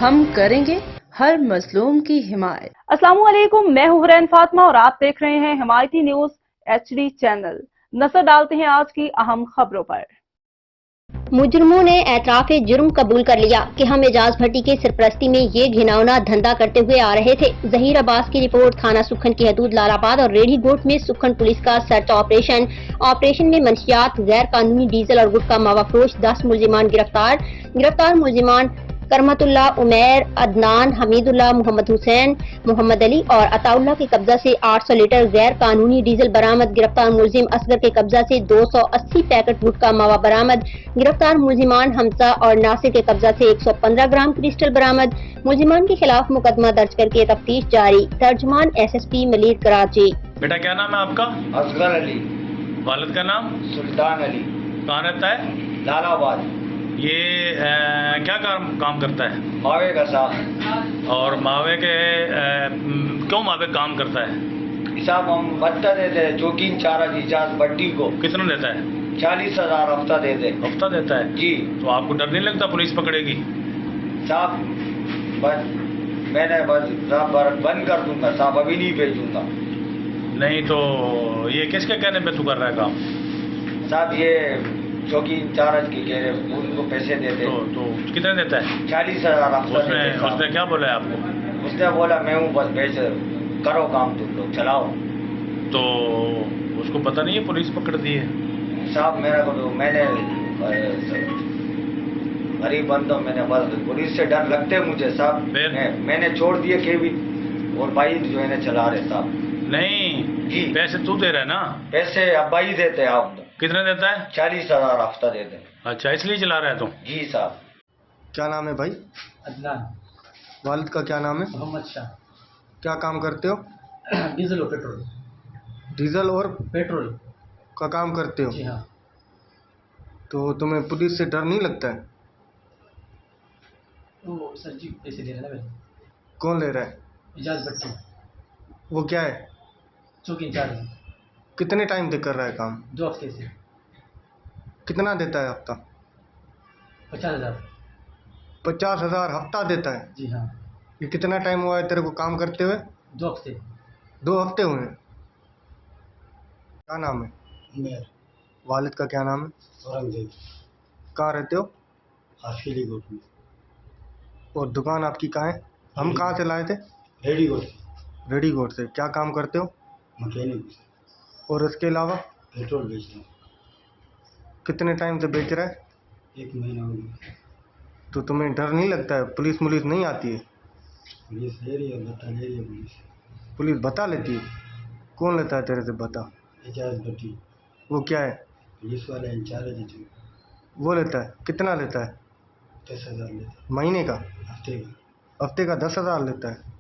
हम करेंगे हर मजलूम की हिमायत। अस्सलामुअलैकुम, मैं हूं हुरैन फातिमा और आप देख रहे हैं हिमायती न्यूज HD चैनल। नजर डालते हैं आज की अहम खबरों पर। मुजरिमों ने एतराफ़े जुर्म कबूल कर लिया कि हम एजाज भट्टी की सरपरस्ती में ये घिनौना धंधा करते हुए आ रहे थे। जहीर अब्बास की रिपोर्ट। थाना सुखन की हदूद लालाबाद और रेडी गोट में सुखन पुलिस का सर्च ऑपरेशन में मंशियात, गैर कानूनी डीजल और गुटखा मावाफरोश 10 मुलजिमान गिरफ्तार मुलजिमान करमतुल्लाह, उमैर, अदनान, हमीदुल्लाह, मोहम्मद हुसैन, मोहम्मद अली और अताउल्लाह के कब्जा से 800 लीटर गैर कानूनी डीजल बरामद। गिरफ्तार मुलजिम असगर के कब्जा से 280 पैकेट गुटखा मावा बरामद। गिरफ्तार मुलजिमान हमजा और नासिर के कब्जा से 115 ग्राम क्रिस्टल बरामद। मुलजिमान के खिलाफ मुकदमा दर्ज करके तफ्तीश जारी। तर्जमान SSP मलिक कराची। बेटा क्या नाम है आपका? असगर अली। वालिद का नाम? सुल्तान अली। कहाँ रहता है? लालाबाद। ये क्या काम करता है? मावे का साहब। और मावे के क्यों मावे काम करता है? साहब हम भत्ता देते हैं चौकीन चारा इजाज भट्टी को। कितना देता है? 40,000 हफ्ता देते। हफ्ता देता है जी। तो आपको डर नहीं लगता पुलिस पकड़ेगी? साहब बस मैंने बंद कर दूंगा साहब, अभी नहीं भेजूंगा। नहीं तो ये किसके कहने पे तू कर रहा है काम? साहब ये चौकी इंचार्ज की कह रहे उनको पैसे देते। तो कितने देता है? 40,000 हफ्ता। उसने क्या बोला है आपको? उसने बोला मैं हूँ बस भेज करो काम, तुम लोग चलाओ। तो उसको पता नहीं है पुलिस पकड़ दी है? साहब मेरा को तो मैंने गरीब बंदो, मैंने बस पुलिस से डर लगते मुझे साहब। मैंने छोड़ दिए केबिन और भाई जो है चला रहे साहब। नहीं जी। पैसे तू दे रहा है ना? पैसे अब्बा ही देते हैं। आप कितने देता है? 40,000 हफ्ता देते हैं। अच्छा, इसलिए चला रहा है तू? जी साहब। क्या नाम है भाई? अदनान। वालिद का क्या नाम है? मोहम्मद शाह। क्या काम करते हो? डीजल और पेट्रोल। डीजल और पेट्रोल का काम करते हो? जी हाँ। तो तुम्हें पुलिस से डर नहीं लगता है? वो सर जी पैसे दे रहे हैं ना। कौन ले रहा है? इजाज भट्टी। वो क्या है? चौकी इंचार्ज। कितने टाइम से कर रहा है काम? 2 हफ्ते से। कितना देता है हफ्ता? 50,000। 50,000 हफ्ता देता है? जी हाँ। ये कितना टाइम हुआ है तेरे को काम करते हुए? 2 हफ्ते। 2 हफ्ते हुए हैं। क्या नाम है? उमैर। वालिद का क्या नाम है? औरंगजेब। कहाँ रहते हो? हाफिली गोट में। और दुकान आपकी कहाँ है? हम कहाँ से लाए थे? रेडी गोट। रेडी गोट से। क्या काम करते हो? मैकेनिक। और इसके अलावा? पेट्रोल बेचता हूँ। कितने टाइम से बेच रहा है? 1 महीना हो गया। तो तुम्हें डर नहीं लगता है? पुलिस नहीं आती है? पुलिस ले रही है, बता ले रही है पुलिस। पुलिस बता लेती है? कौन लेता है तेरे से बता? इजाज भट्टी। वो क्या है? पुलिस वाला इंचार्ज है जो। वो लेता है? कितना लेता है? 10,000 लेता महीने का? है। हफ्ते का। हफ्ते का 10,000 लेता है?